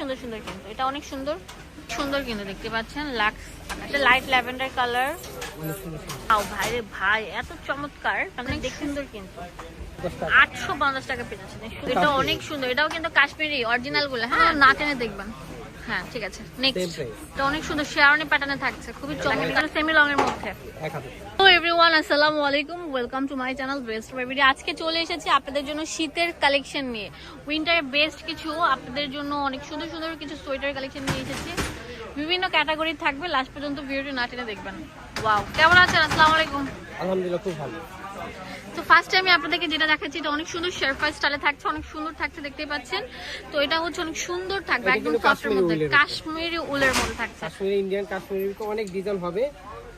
সুন্দর সুন্দর কিন্তু এটা অনেক সুন্দর সুন্দর কিন্তু দেখতে পাচ্ছেন লাক্স এটা লাইট ল্যাভেন্ডার কালার ভাই রে ভাই এত চমৎকার অনেক সুন্দর কিন্তু 850 টাকা পেয়েছেন এটা অনেক সুন্দর এটাও কিন্তু কাশ্মীরি অরিজিনাল গুলো হ্যাঁ না টেনে দেখবেন হ্যাঁ ঠিক আছে নেক্সট এটা অনেক সুন্দর শেরওয়ানি প্যাটার্নে থাকছে খুবই চমৎকার সেমি লং এর মধ্যে তো এভরিওয়ান আসসালামু আলাইকুম welcome to my channel best baby আজকে চলে এসেছি আপনাদের জন্য শীতের কালেকশন নিয়ে উইন্টার বেস্ট কিছু আপনাদের জন্য অনেক সুন্দর সুন্দর কিছু সোয়েটার কালেকশন নিয়ে এসেছি বিভিন্ন ক্যাটাগরি থাকবে লাস্ট পর্যন্ত ভিডিওটি না টেনে দেখবেন ওয়াও কেমন আছেন আসসালামু আলাইকুম আলহামদুলিল্লাহ খুব ভালো তো ফার্স্টে আমি আপনাদেরকে যেটা দেখাচ্ছি এটা অনেক সুন্দর শেরফা স্টাইলে থাকছে অনেক সুন্দর থাকছে দেখতেই পাচ্ছেন তো এটা হচ্ছে অনেক সুন্দর থাকবে একদম সফটের মধ্যে কাশ্মীরি উলের মধ্যে থাকছে কাশ্মীরি ইন্ডিয়ান কাশ্মীরি অনেক ডিজাইন হবে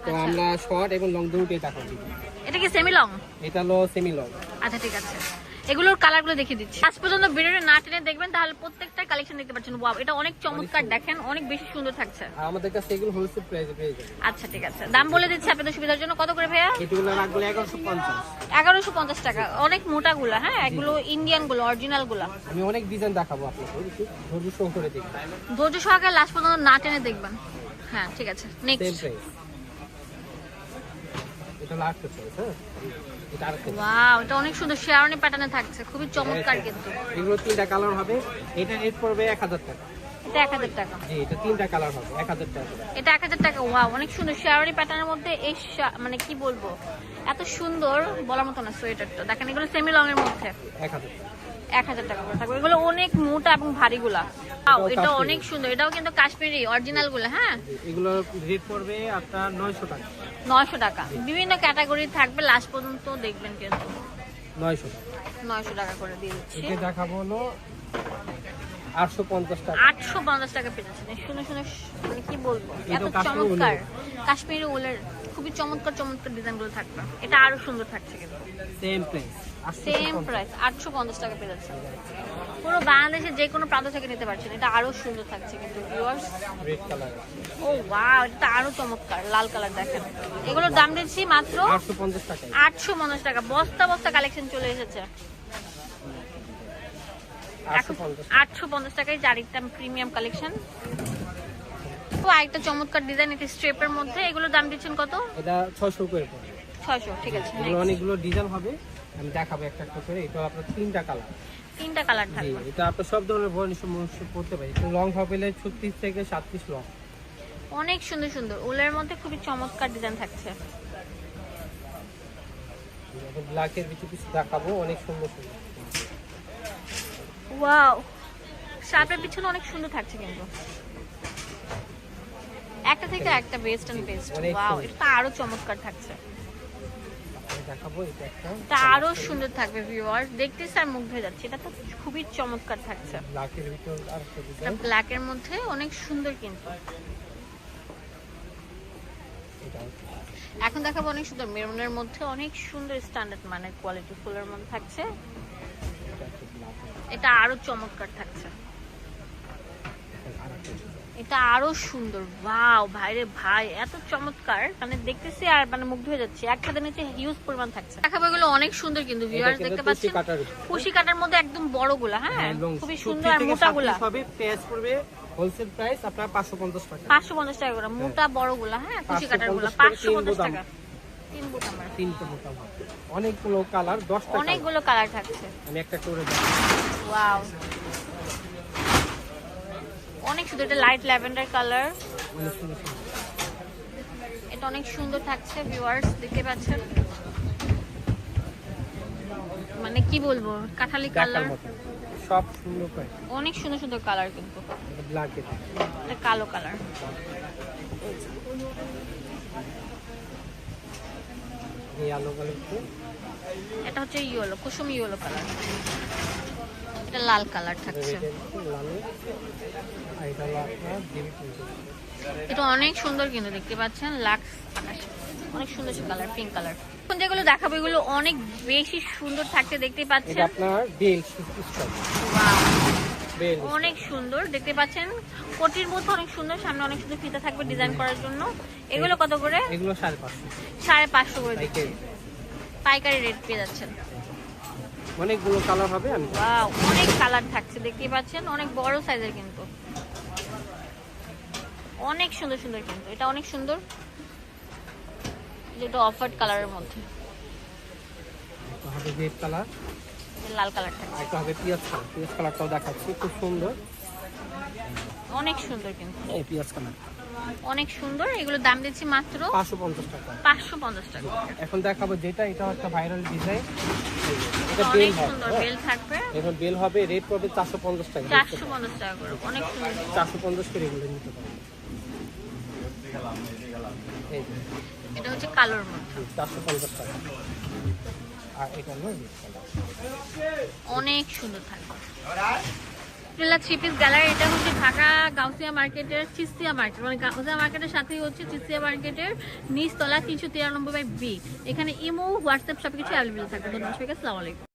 তো আমরা শর্ট এবং লং দুটোই দেখাবো এটা কি সেমি লং এটা হলো সেমি লং আচ্ছা ঠিক আছে এগুলোর কালারগুলো দেখিয়ে দিচ্ছি আজ পর্যন্ত ভিডিওটা না টেনে দেখবেন তাহলে প্রত্যেকটা কালেকশন দেখতে পাচ্ছেন ওয়াও এটা অনেক চমৎকার দেখেন অনেক বেশি সুন্দর থাকছে আর আমাদের কাছে এগুলো হোলসেল প্রাইসে পেয়ে যাবেন আচ্ছা ঠিক আছে দাম বলে দিচ্ছি আপনাদের সুবিধার জন্য কত করে ভাইয়া এগুলো রাখবো 1150 1150 টাকা অনেক মোটা গুলা হ্যাঁ এগুলো ইন্ডিয়ান গুলো অরিজিনাল গুলা আমি অনেক ডিজাইন দেখাবো আপনাদের একটু ধৈর্য সহ করে দেখবেন ধৈর্য সহকারে লাস্ট পর্যন্ত না টেনে দেখবেন হ্যাঁ ঠিক আছে সেম নেক্সট প্রাইস এটা লাস্ট প্রাইস হ্যাঁ এটা আরেকটা ওয়াও এটা অনেক সুন্দর শেরওয়ানি প্যাটার্নে থাকছে খুবই চমৎকার কিন্তু এগুলো তিনটা কালার হবে এটা রেট পড়বে 1000 টাকা এটা 1000 টাকা জি এটা তিনটা কালার হবে 1000 টাকা এটা 1000 টাকা ওয়াও অনেক সুন্দর শেরওয়ানি প্যাটার্নের মধ্যে এই মানে কি বলবো এত সুন্দর বলার মতো না সোয়েটারটা দেখেন এগুলো সেমি লং এর মধ্যে 1000 টাকা করে থাকবে এগুলো অনেক মোটা এবং ভারী গুলা এটা অনেক সুন্দর এটাও কিন্তু কাশ্মীরি অরিজিনাল গুলা হ্যাঁ এগুলো রেট পড়বে আপনার 900 টাকা 900 টাকা বিভিন্ন ক্যাটাগরি থাকবে লাস্ট পর্যন্ত দেখবেন কিন্তু 900 টাকা 900 টাকা করে দিয়ে দিচ্ছি এটা দেখাবো হলো 850 টাকা 850 টাকা পেয়েছেন শুনে শুনে মানে কি বলবো এত চমৎকার কাশ্মীরি উলের খুবই চমৎকার চমৎকার ডিজাইন গুলো থাকবে এটা আরো সুন্দর থাকছে কিন্তু সেম প্রাইস 850 টাকা পেয়ে যাচ্ছে পুরো বাংলাদেশে যে কোনো প্রান্ত থেকে নিতে পারছেন এটা আরো সুন্দর থাকছে কিন্তু ভিউয়ার্স রেড কালার ও ওয়াও এটা আরো চমৎকার লাল কালার দেখেন এগুলোর দাম দিচ্ছি মাত্র 850 টাকা 850 টাকা বস্তা বস্তা কালেকশন চলে এসেছে 850 টাকায় চারটা প্রিমিয়াম কালেকশন তো আরেকটা চমৎকার ডিজাইন এটা স্ট্রেপের মধ্যে এগুলোর দাম দিচ্ছেন কত এটা 600 করে পড়বে 600 ঠিক আছে এগুলো অনেকগুলো ডিজাইন হবে আমি দেখাবো একটা একটা করে এটা আপনার তিনটা কালার থাকবে এটা আপনি সব ধরনের বর্ণ সমস্যা করতে পারি একটু লং হবে 36 থেকে 37 লং অনেক সুন্দর সুন্দর উলের মধ্যে খুবই চমৎকার ডিজাইন থাকছে ব্ল্যাকের কিছু দেখাবো অনেক সুন্দর সুন্দর ওয়াও শার্পের পিছনে অনেক সুন্দর থাকছে কিন্তু একটা থেকে একটা বেস্ট এন্ড বেস্ট ওয়াও এটা আরো চমৎকার থাকছে দেখাবো এটা আরো সুন্দর থাকবে ভিউয়ার্স দেখতে স্যার মুগ্ধ হয়ে যাচ্ছে এটা তো খুবই চমৎকার থাকছে ব্ল্যাকের ভিতর আর একটা ডিজাইন ব্ল্যাকের মধ্যে অনেক সুন্দর কিন্তু এখন দেখাবো অনেক সুন্দর মেরুনের মধ্যে অনেক সুন্দর স্ট্যান্ডার্ড মানে কোয়ালিটি ফুলের মধ্যে থাকছে এটা আরো চমৎকার থাকছে এটা আরো সুন্দর ওয়াও ভাইরে ভাই এত চমৎকার মানে দেখতেছি আর মানে মুগ্ধ হয়ে যাচ্ছে একসাথে নিচে হিউজ পরিমাণ থাকছে দেখাবো এগুলো অনেক সুন্দর কিন্তু ভিউয়ার্স দেখতে পাচ্ছেন কুশি কাটার মধ্যে একদম বড় গুলা হ্যাঁ খুবই সুন্দর আর মোটা গুলা সবই প্রাইস পড়বে হোলসেল প্রাইস আপনার 550 টাকা 550 টাকা করে মোটা বড় গুলা হ্যাঁ কুশি কাটার গুলা 550 টাকা তিন বোতাম অনেকগুলো কালার 10টা অনেকগুলো কালার থাকছে আমি একটা করে দেখাবো ওয়াও অনেক সুন্দর এটা লাইট ল্যাভেন্ডার কালার এটা অনেক সুন্দর থাকছে ভিউয়ার্স দেখতে পাচ্ছেন মানে কি বলবো কাঠালি কালার সব সুন্দর করে অনেক সুন্দর সুন্দর কালার কিন্তু ব্ল্যাক এটা কালো কালার ইয়েলো কালার এটা হচ্ছে ইয়েলো কুসুম ইয়েলো কালার এটা লাল কালার থাকছে এটা অনেক সুন্দর কিন্তু দেখতে পাচ্ছেন লাক্স অনেক সুন্দর কালার পিঙ্ক কালার এখন যেগুলো দেখাবো এগুলো অনেক বেশি সুন্দর থাকতে দেখতে পাচ্ছেন আপনার বেল অনেক সুন্দর দেখতে পাচ্ছেন কোটির মধ্যে অনেক সুন্দর সামনে অনেক সুন্দর ফিতা থাকবে ডিজাইন করার জন্য এগুলো কত করে এগুলো 550 করে দিচ্ছি পাইকারি রেট পেয়ে যাচ্ছেন অনেকগুলো কালার হবে আমি ওয়াও অনেক কালার থাকছে দেখতে পাচ্ছেন অনেক বড় সাইজের কিন্তু অনেক সুন্দর সুন্দর কিন্তু এটা অনেক সুন্দর, যেটা অফ হোয়াইট কালারের মধ্যে, এটা হবে রেড কালার, লাল কালারটা আর এটা হবে পিঁয়াজ কালার। পিঁয়াজ কালারটাও দেখাচ্ছি, খুব সুন্দর। অনেক সুন্দর কিন্তু, এই পিঁয়াজ কালার অনেক সুন্দর। এগুলো দাম দিচ্ছি মাত্র 550 টাকা। 550 টাকা। এখন দেখাবো যেটা, এটা একটা ভাইরাল ডিজাইন, এটা অনেক বেল হবে। সুন্দর বেল থাকবে, এখন বেল হবে, রেট পড়বে 450 টাকা। 450 টাকা করে, অনেক সুন্দর। 450 করে এগুলো নিতে পারবেন। এই যে এটা হচ্ছে কালোর মধ্যে, 450 টাকা। আর এটা হলো রেড কালার। অনেক সুন্দর থাকবে। প্রিলা থ্রি পিস গ্যালারি, এটা হচ্ছে ঢাকা গাউসিয়া মার্কেটের চিস্তিয়া মার্কেট, মানে গাউসিয়া মার্কেটের সাথেই হচ্ছে চিস্তিয়া মার্কেটের নিচতলা 393/B। এখানে ইমো, হোয়াটসঅ্যাপ সবকিছু অ্যাভেলেবল থাকবে। ধন্যবাদ সবাইকে, আসসালামু আলাইকুম।